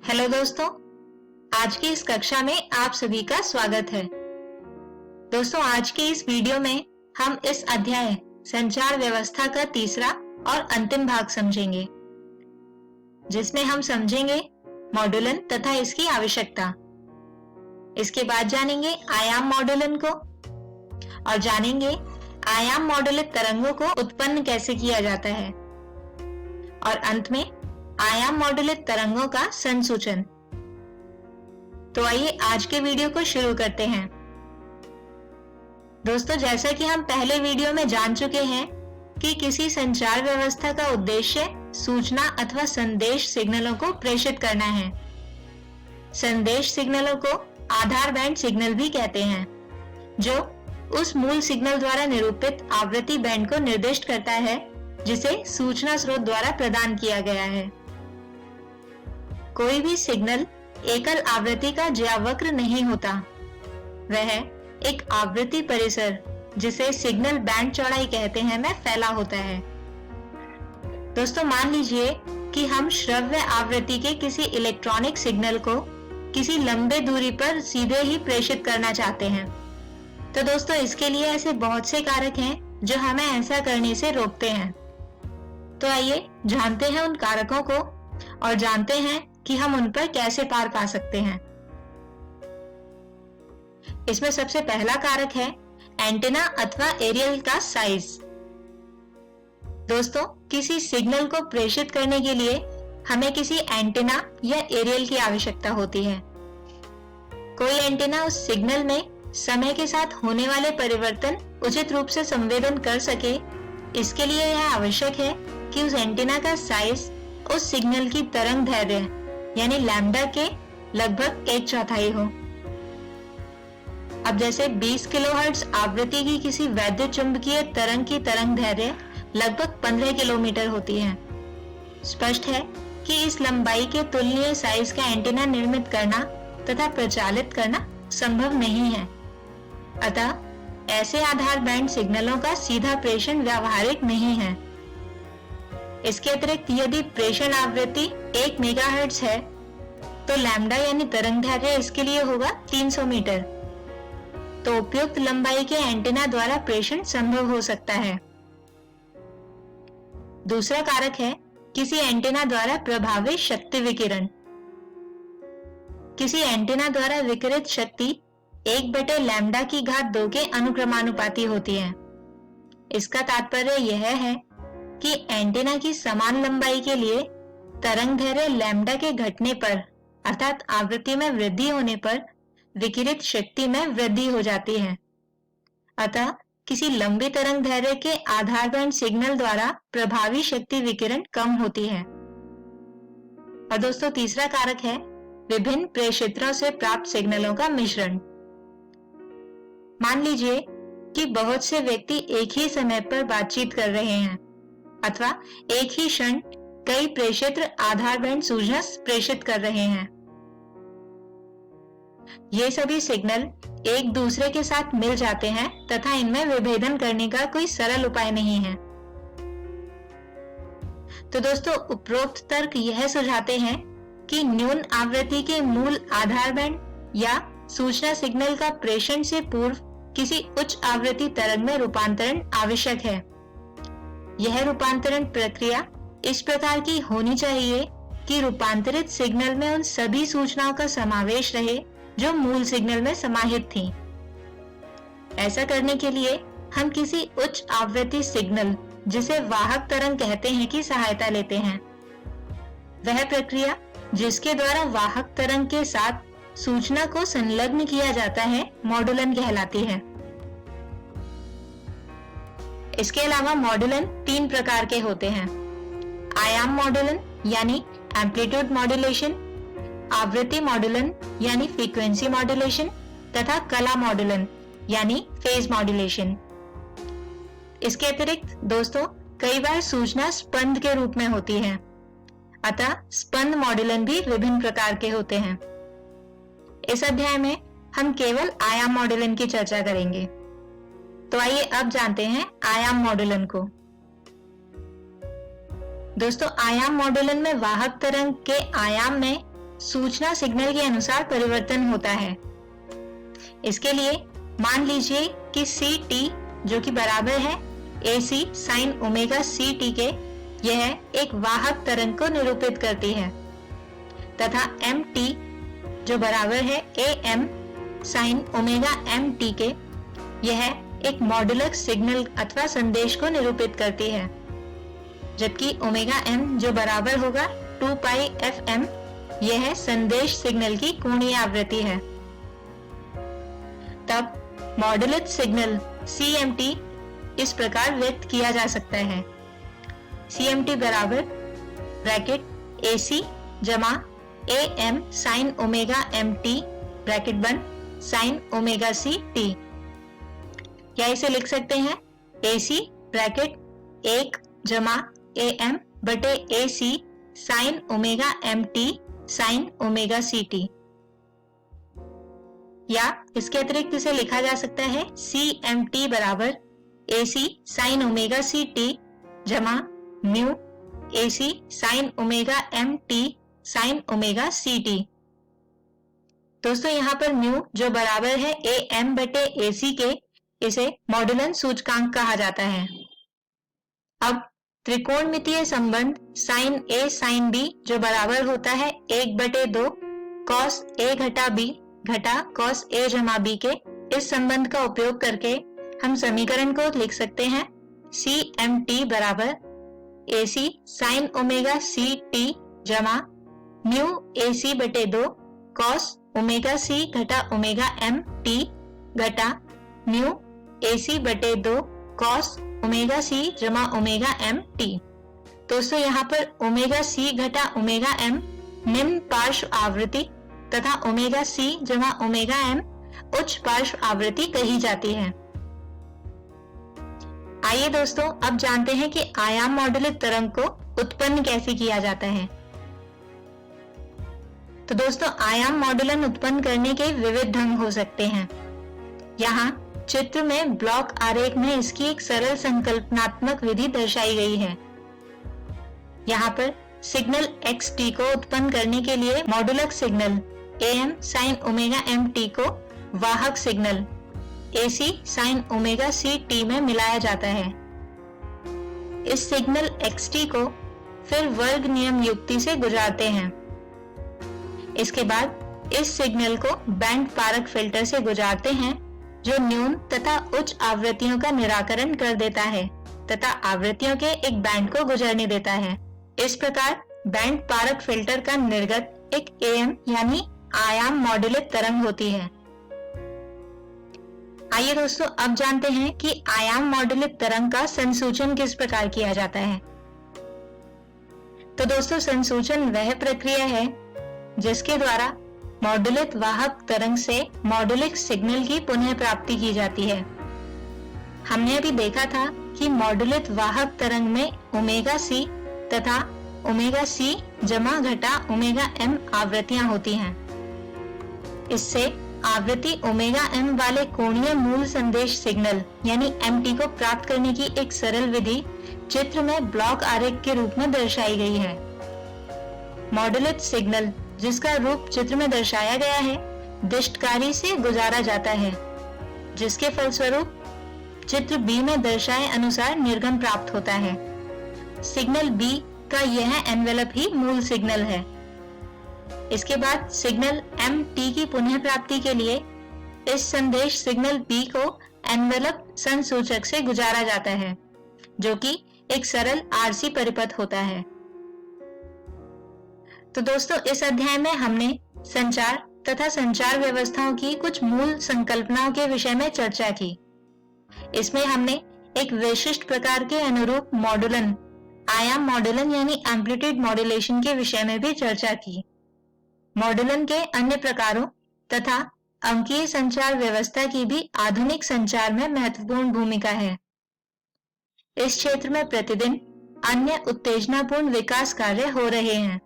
Hello दोस्तों, आज की इस कक्षा में आप सभी का स्वागत है। दोस्तों, आज की इस वीडियो में हम इस अध्याय संचार व्यवस्था का तीसरा और अंतिम भाग समझेंगे, जिसमें हम समझेंगे मॉड्यूलन तथा इसकी आवश्यकता। इसके बाद जानेंगे आयाम मॉड्यूलन को और जानेंगे आयाम मॉड्यूलित तरंगों को उत्पन्न कैसे किया जाता है और अंत में आयाम मॉड्यूलित तरंगों का संसूचन। तो आइए आज के वीडियो को शुरू करते हैं। दोस्तों, जैसा कि हम पहले वीडियो में जान चुके हैं कि किसी संचार व्यवस्था का उद्देश्य सूचना अथवा संदेश सिग्नलों को प्रेषित करना है। संदेश सिग्नलों को आधार बैंड सिग्नल भी कहते हैं, जो उस मूल सिग्नल द्वारा निरूपित आवृत्ति बैंड को निर्दिष्ट करता है जिसे सूचना स्रोत द्वारा प्रदान किया गया है। कोई भी सिग्नल एकल आवृत्ति का ज्यावक्र नहीं होता, वह एक आवृत्ति परिसर, जिसे सिग्नल बैंड चौड़ाई कहते हैं, में फैला होता है। दोस्तों, मान लीजिए कि हम श्रव्य आवृत्ति के किसी इलेक्ट्रॉनिक सिग्नल को किसी लंबे दूरी पर सीधे ही प्रेषित करना चाहते हैं। तो दोस्तों, इसके लिए ऐसे बहुत से कारक हैं जो हमें ऐसा करने से रोकते हैं। तो आइए जानते हैं उन कारकों को और जानते हैं कि हम उन पर कैसे पार पा सकते हैं। इसमें सबसे पहला कारक है एंटीना अथवा एरियल का साइज। दोस्तों, किसी सिग्नल को प्रेषित करने के लिए हमें किसी एंटीना या एरियल की आवश्यकता होती है। कोई एंटीना उस सिग्नल में समय के साथ होने वाले परिवर्तन उचित रूप से संवेदन कर सके, इसके लिए यह आवश्यक है कि उस एंटीना का साइज उस सिग्नल की तरंग दैर्घ्य यानी लैम्डा के लगभग 1/4 हो। अब जैसे 20 किलोहर्ट्ज आवृत्ति की किसी वैद्युत चुंबकीय तरंग की तरंग दैर्घ्य लगभग 15 किलोमीटर होती है। स्पष्ट है कि इस लंबाई के तुलनीय साइज का एंटीना निर्मित करना तथा प्रचालित करना संभव नहीं है। अतः ऐसे आधार बैंड सिग्नलों का सीधा प्रेषण व्यावहारिक नहीं है। इसके अतिरिक्त यदि प्रेषण आवृत्ति 1 मेगाहर्ट्ज है तो लैम्डा यानी तरंग दैर्घ्य इसके लिए होगा 300 मीटर। तो उपयुक्त लंबाई के एंटीना द्वारा प्रेषण संभव हो सकता है। दूसरा कारक है किसी एंटीना द्वारा प्रभावित शक्ति विकिरण। किसी एंटीना द्वारा विकिरित शक्ति 1/लैम्डा की घात 2 के अनुक्रमानुपाती होती है। इसका तात्पर्य यह है कि एंटीना की समान लंबाई के लिए तरंग दैर्घ्य लैम्डा के घटने पर अर्थात आवृत्ति में वृद्धि होने पर विकिरित शक्ति में वृद्धि हो जाती है। अतः किसी लंबी तरंग दैर्घ्य के आधार बैंड सिग्नल द्वारा प्रभावी शक्ति विकिरण कम होती है। और दोस्तों, तीसरा कारक है विभिन्न प्रेषित्रों से प्राप्त सिग्नलों का मिश्रण। मान लीजिए कि बहुत से व्यक्ति एक ही समय पर बातचीत कर रहे हैं अथवा एक ही क्षण कई प्रेषित्र आधार बैंड सूचना प्रेषित कर रहे हैं। ये सभी सिग्नल एक दूसरे के साथ मिल जाते हैं तथा इनमें विभेदन करने का कोई सरल उपाय नहीं है। तो दोस्तों, उपरोक्त तर्क यह सुझाते हैं कि न्यून आवृत्ति के मूल आधार बैंड या सूचना सिग्नल का प्रेषण से पूर्व किसी उच्च आवृत्ति तरंग में रूपांतरण आवश्यक है। यह रूपांतरण प्रक्रिया इस प्रकार की होनी चाहिए कि रूपांतरित सिग्नल में उन सभी सूचनाओं का समावेश रहे जो मूल सिग्नल में समाहित थीं। ऐसा करने के लिए हम किसी उच्च आवृत्ति सिग्नल, जिसे वाहक तरंग कहते हैं, की सहायता लेते हैं। वह प्रक्रिया जिसके द्वारा वाहक तरंग के साथ सूचना को संलग्न किया जाता है, मॉड्यूलन कहलाती है। इसके अलावा मॉड्यूलन 3 प्रकार के होते हैं। आयाम मॉड्यूलन यानी एम्पलीट्यूड मॉड्यूलेशन, आवृत्ति मॉड्यूलन यानी फ्रीक्वेंसी मॉड्यूलेशन तथा कला मॉड्यूलन यानी फेज मॉड्यूलेशन। इसके अतिरिक्त दोस्तों, कई बार सूचना स्पंद के रूप में होती है, अतः स्पंद मॉड्यूलन भी विभिन्न प्रकार के होते हैं। इस अध्याय में हम केवल आयाम मॉड्यूलन की चर्चा करेंगे। तो आइए अब जानते हैं आयाम मॉड्यूलन को। दोस्तों, आयाम मॉड्यूलन में वाहक तरंग के आयाम में सूचना सिग्नल के अनुसार परिवर्तन होता है। इसके लिए मान लीजिए कि सी टी जो कि बराबर है AC sin ओमेगा CT के, यह एक वाहक तरंग को निरूपित करती है, तथा MT जो बराबर है AM sin ओमेगा MT के, यह एक मॉड्यूलक सिग्नल अथवा संदेश को निरूपित करती है, जबकि ओमेगा M जो बराबर होगा 2 पाई FM, यह संदेश सिग्नल की कोणीय आवृत्ति है। तब मॉड्यूलित सिग्नल CMT इस प्रकार व्यक्त किया जा सकता है। CMT बराबर ब्रैकेट AC जमा AM sin omega MT bracket बंद sin ओमेगा CT, या इसे लिख सकते हैं AC ब्रैकेट 1 जमा AM बटे AC sin omega MT sin omega CT, या इसके अतिरिक्त इसे लिखा जा सकता है CMT बराबर AC sin ओमेगा CT जमा mu AC sin omega MT sin omega CT। दोस्तों यहाँ पर म्यू जो बराबर है AM बटे AC के, इसे मॉड्यूलन सूचकांक कहा जाता है। अब त्रिकोणमितीय संबंध sin A sin B जो बराबर होता है 1/2 cos A घटा B घटा cos A जमा B के, इस संबंध का उपयोग करके हम समीकरण को लिख सकते हैं CMT बराबर AC sin ओमेगा CT जमा म्यू AC बटे 2 cos ओमेगा C घटा ओमेगा MT घटा म्यू AC बटे 2 cos ओमेगा C जमा ओमेगा MT। दोस्तों यहाँ पर ओमेगा C घटा ओमेगा M निम्न पार्श्व आवृत्ति तथा ओमेगा C जमा ओमेगा M उच्च पार्श्व आवृत्ति कही जाती है। आइए दोस्तों अब जानते हैं कि आयाम मॉड्यूलित तरंग को उत्पन्न कैसे किया जाता है। तो दोस्तों आयाम मॉड्यूलन उत्पन्न करने के विविध ढंग हो सकते हैं। यहाँ चित्र में ब्लॉक आरेख में इसकी एक सरल संकल्पनात्मक विधि दर्शाई गई है। यहाँ पर सिग्नल xt को उत्पन्न करने के लिए मॉड्यूलक signal AM sin omega MT को वाहक signal AC sin omega CT में मिलाया जाता है। इस सिग्नल xt को फिर वर्ग नियम युक्ति से गुजारते हैं। इसके बाद इस सिग्नल को बैंड पारक फिल्टर से गुजारते हैं, जो न्यून तथा उच्च आवृत्तियों का निराकरण कर देता है तथा आवृत्तियों के एक बैंड को गुजरने देता है। इस प्रकार बैंड पारक फिल्टर का निर्गत एक AM यानी आयाम मॉड्यूलित तरंग होती है। आइए दोस्तों अब जानते हैं कि आयाम मॉड्यूलित तरंग का संसूचन किस प्रकार किया जाता है। तो दोस्तों संसूचन वह प्रक्रिया है जिसके द्वारा मॉड्यूलित वाहक तरंग से मॉड्यूलिक सिग्नल की पुनः प्राप्ति की जाती है। हमने अभी देखा था कि मॉड्यूलित वाहक तरंग में ओमेगा C तथा ओमेगा C जमा घटा ओमेगा M आवृत्तियां होती हैं। इससे आवृत्ति ओमेगा M वाले कोणीय मूल संदेश सिग्नल यानी MT को प्राप्त करने की एक सरल विधि चित्र में ब्लॉक आरेख के रूप में दर्शाई गई है। मॉड्यूलित सिग्नल जिसका रूप चित्र में दर्शाया गया है दिष्टकारी से गुजारा जाता है, जिसके फलस्वरूप चित्र B में दर्शाए अनुसार निर्गम प्राप्त होता है। सिग्नल B का यह एनवेलप ही मूल सिग्नल है। इसके बाद सिग्नल MT की पुनः प्राप्ति के लिए इस संदेश सिग्नल B को एनवेलप संसूचक से गुजारा जाता है, जो कि एक सरल RC परिपथ होता है। तो दोस्तों इस अध्याय में हमने संचार तथा संचार व्यवस्थाओं की कुछ मूल संकल्पनाओं के विषय में चर्चा की। इसमें हमने एक विशिष्ट प्रकार के अनुरूप मॉड्यूलन आयाम मॉड्यूलन यानी एम्पलीट्यूड मॉड्यूलेशन के विषय में भी चर्चा की। मॉड्यूलन के अन्य प्रकारों तथा अंकीय संचार व्यवस्था की भी आधुनिक संचार में महत्वपूर्ण भूमिका है। इस क्षेत्र में प्रतिदिन अन्य उत्तेजनापूर्ण विकास कार्य हो रहे हैं।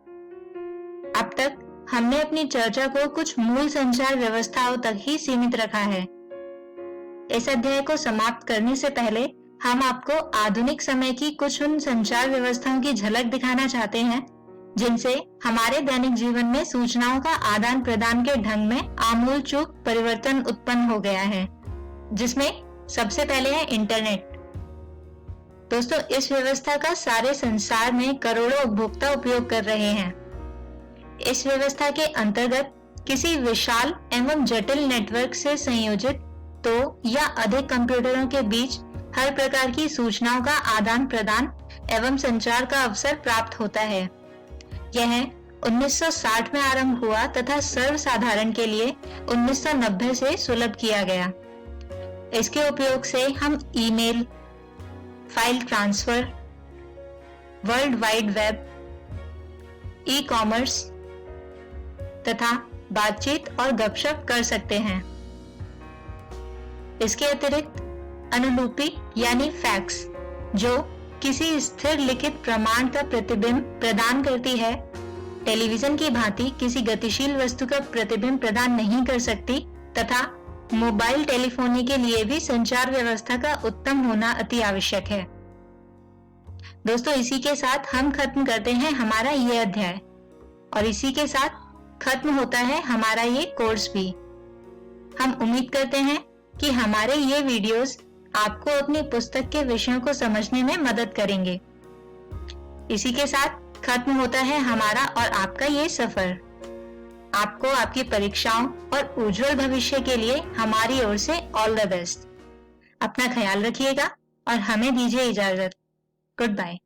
अब तक हमने अपनी चर्चा को कुछ मूल संचार व्यवस्थाओं तक ही सीमित रखा है। इस अध्याय को समाप्त करने से पहले हम आपको आधुनिक समय की कुछ उन संचार व्यवस्थाओं की झलक दिखाना चाहते हैं जिनसे हमारे दैनिक जीवन में सूचनाओं का आदान प्रदान के ढंग में आमूलचूल परिवर्तन उत्पन्न हो गया है, जिसमें सबसे पहले है इंटरनेट। दोस्तों, इस व्यवस्था का सारे संसार में करोड़ों उपभोक्ता उपयोग कर रहे हैं। इस व्यवस्था के अंतर्गत किसी विशाल एवं जटिल नेटवर्क से संयोजित 2 या अधिक कंप्यूटरों के बीच हर प्रकार की सूचनाओं का आदान प्रदान एवं संचार का अवसर प्राप्त होता है। यह 1960 में आरंभ हुआ तथा सर्वसाधारण के लिए 1990 से सुलभ किया गया। इसके उपयोग से हम email, file transfer, world wide web, e commerce तथा बातचीत और गपशप कर सकते हैं। इसके अतिरिक्त अनुलिपि यानी फैक्स, जो किसी स्थिर लिखित प्रमाण का प्रतिबिंब प्रदान करती है, टेलीविजन की भांति किसी गतिशील वस्तु का प्रतिबिंब प्रदान नहीं कर सकती तथा मोबाइल टेलीफोनी के लिए भी संचार व्यवस्था का उत्तम होना अति आवश्यक है। दोस्तों, इसी के साथ हम खत्म करते हैं हमारा ये अध्याय और इसी के साथ खत्म होता है हमारा ये कोर्स भी। हम उम्मीद करते हैं कि हमारे ये वीडियोस आपको अपनी पुस्तक के विषयों को समझने में मदद करेंगे। इसी के साथ खत्म होता है हमारा और आपका ये सफर। आपको आपकी परीक्षाओं और उज्जवल भविष्य के लिए हमारी ओर से ऑल द बेस्ट। अपना ख्याल रखिएगा और हमें दीजिए इजाजत। Good bye.